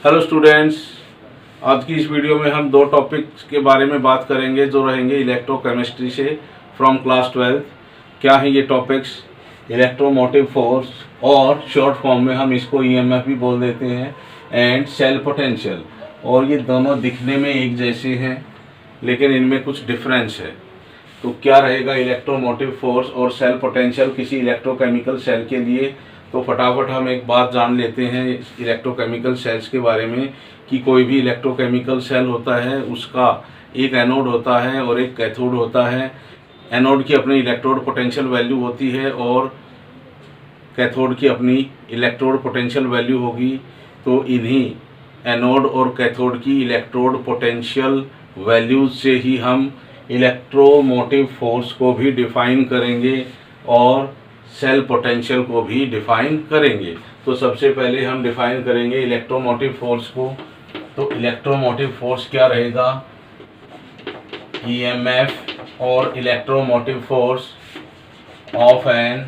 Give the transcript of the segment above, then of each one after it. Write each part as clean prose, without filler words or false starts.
Hello students, आज की इस वीडियो में हम दो टॉपिक्स के बारे में बात करेंगे जो रहेंगे इलेक्ट्रोकेमिस्ट्री से फ्रॉम क्लास 12। क्या है ये टॉपिक्स? इलेक्ट्रोमोटिव फोर्स, और शॉर्ट फॉर्म में हम इसको ईएमएफ भी बोल देते हैं, एंड सेल पोटेंशियल। और ये दोनों दिखने में एक जैसे हैं लेकिन इनमें कुछ डिफरेंस है। तो क्या रहेगा इलेक्ट्रोमोटिव फोर्स और सेल पोटेंशियल किसी इलेक्ट्रोकेमिकल सेल के लिए? तो फटाफट हम एक बात जान लेते हैं इलेक्ट्रोकेमिकल सेल्स के बारे में कि कोई भी इलेक्ट्रोकेमिकल सेल होता है उसका एक एनोड होता है और एक कैथोड होता है। एनोड की अपनी इलेक्ट्रोड पोटेंशियल वैल्यू होती है और कैथोड की अपनी इलेक्ट्रोड पोटेंशियल वैल्यू होगी। तो इन्हीं एनोड और कैथोड की इलेक्ट्रोड पोटेंशियल वैल्यूज से ही हम इलेक्ट्रोमोटिव फोर्स को भी डिफाइन करेंगे और सेल पोटेंशियल को भी डिफाइन करेंगे। तो सबसे पहले हम डिफाइन करेंगे इलेक्ट्रोमोटिव फोर्स को। तो इलेक्ट्रोमोटिव फोर्स क्या रहेगा? ईएमएफ और electromotive force of an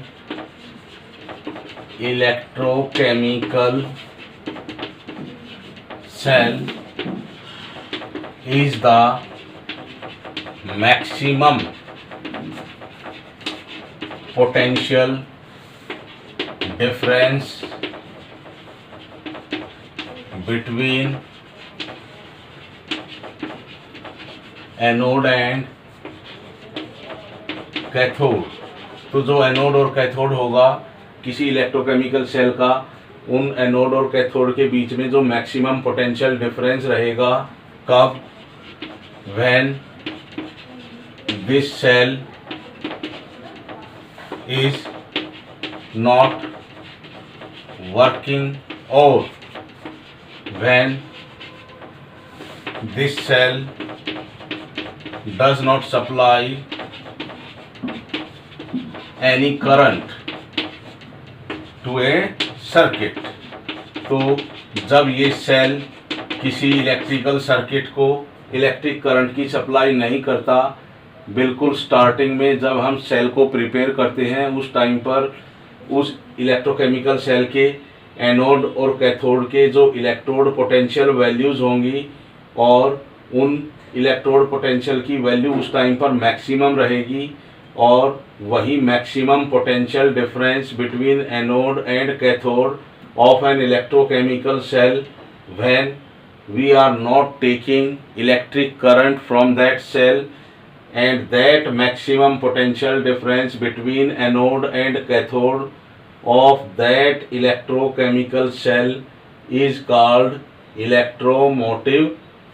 electrochemical cell is the maximum potential difference between anode and cathode. तो जो एनोड और कैथोड होगा किसी इलेक्ट्रोकेमिकल सेल का, उन एनोड और कैथोड के बीच में जो मैक्सिमम पोटेंशियल डिफरेंस रहेगा, कब? When this cell is not working, or when this cell does not supply any current to a circuit। तो जब ये सेल किसी इलेक्ट्रिकल सर्किट को इलेक्ट्रिक करंट की सप्लाई नहीं करता, बिल्कुल स्टार्टिंग में जब हम सेल को प्रिपेयर करते हैं उस टाइम पर उस इलेक्ट्रोकेमिकल सेल के एनोड और कैथोड के जो इलेक्ट्रोड पोटेंशियल वैल्यूज़ होंगी और उन इलेक्ट्रोड पोटेंशियल की वैल्यू उस टाइम पर मैक्सिमम रहेगी, और वही maximum potential difference between anode and cathode of an electrochemical cell when we are not taking electric current from that cell, and that maximum potential difference between anode and cathode of that electrochemical cell is called electromotive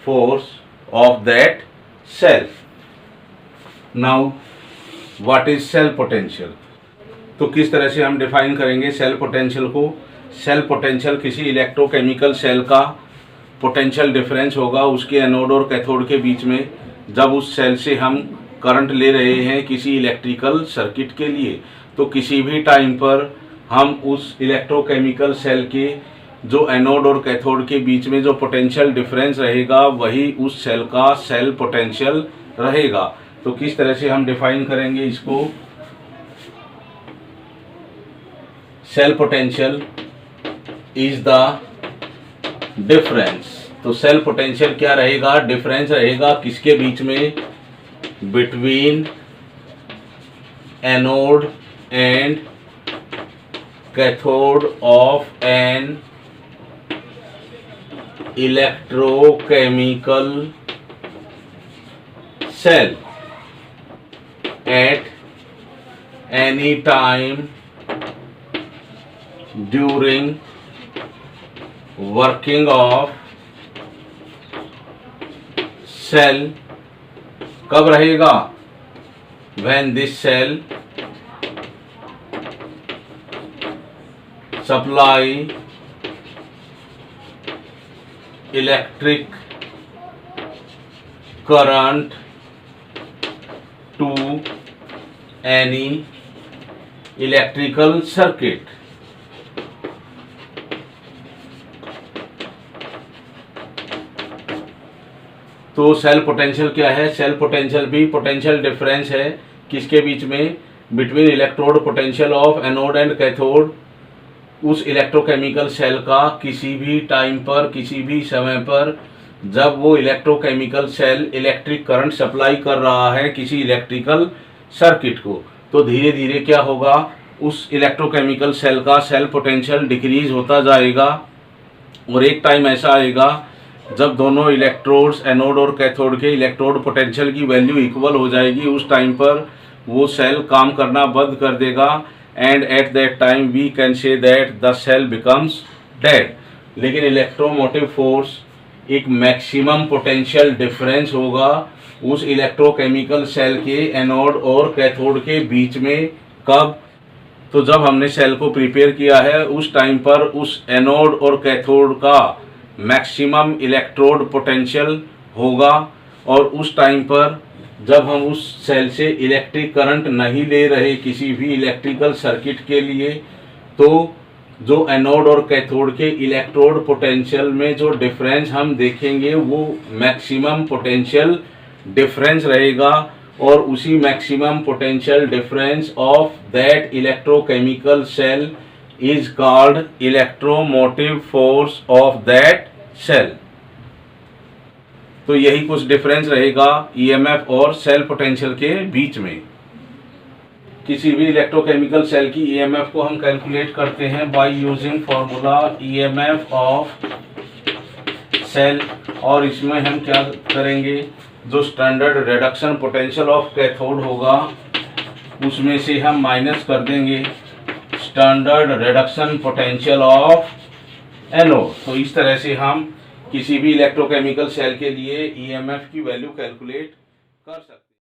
force of that cell. Now what is cell potential? तो किस तरह से हम define करेंगे cell potential को? Cell potential किसी electrochemical cell का potential difference होगा उसके एनोड और कैथोड के बीच में जब उस सेल से हम करंट ले रहे हैं किसी इलेक्ट्रिकल सर्किट के लिए। तो किसी भी टाइम पर हम उस इलेक्ट्रोकेमिकल सेल के जो एनोड और कैथोड के बीच में जो पोटेंशियल डिफरेंस रहेगा वही उस सेल का सेल पोटेंशियल रहेगा। तो किस तरह से हम डिफाइन करेंगे इसको? Cell potential is the difference. तो सेल पोटेंशियल क्या रहेगा? डिफरेंस रहेगा किसके बीच में? Between anode and cathode of an electrochemical cell at any time during working of cell. कब रहेगा? when this cell supply electric current to any electrical circuit। तो सेल पोटेंशियल क्या है? सेल पोटेंशियल भी पोटेंशियल डिफरेंस है किसके बीच में? Between electrode potential of anode and cathode उस इलेक्ट्रोकेमिकल सेल का किसी भी टाइम पर, किसी भी समय पर, जब वो electrochemical cell electric current supply कर रहा है किसी इलेक्ट्रिकल सर्किट को, तो धीरे धीरे क्या होगा, उस इलेक्ट्रोकेमिकल सेल का सेल पोटेंशियल डिक्रीज होता जाएगा और एक टाइम ऐसा आएगा जब दोनों इलेक्ट्रोड्स, एनोड और कैथोड के इलेक्ट्रोड पोटेंशियल की वैल्यू इक्वल हो जाएगी। उस टाइम पर वो सेल काम करना बंद कर देगा and at that time we can say that the cell becomes dead. लेकिन इलेक्ट्रोमोटिव फोर्स एक मैक्सिमम पोटेंशियल डिफरेंस होगा उस इलेक्ट्रोकेमिकल सेल के एनोड और कैथोड के बीच में। कब? तो जब हमने सेल को प्रिपेयर किया है उस टाइम पर उस एनोड और कैथोड का मैक्सिमम इलेक्ट्रोड पोटेंशियल होगा और उस टाइम पर जब हम उस सेल से इलेक्ट्रिक करंट नहीं ले रहे किसी भी इलेक्ट्रिकल सर्किट के लिए, तो जो एनोड और कैथोड के इलेक्ट्रोड पोटेंशियल में जो डिफरेंस हम देखेंगे वो मैक्सिमम पोटेंशियल डिफरेंस रहेगा और उसी maximum potential difference of that electrochemical cell is called electromotive force of that cell. तो यही कुछ डिफरेंस रहेगा ईएमएफ और सेल पोटेंशियल के बीच में। किसी भी इलेक्ट्रोकेमिकल सेल की ईएमएफ को हम कैलकुलेट करते हैं by using formula EMF of cell, और इसमें हम क्या करेंगे, जो standard reduction potential of cathode होगा उसमें से हम माइनस कर देंगे standard reduction potential of anode. तो इस तरह से हम किसी भी इलेक्ट्रोकेमिकल सेल के लिए ईएमएफ की वैल्यू कैलकुलेट कर सकते हैं।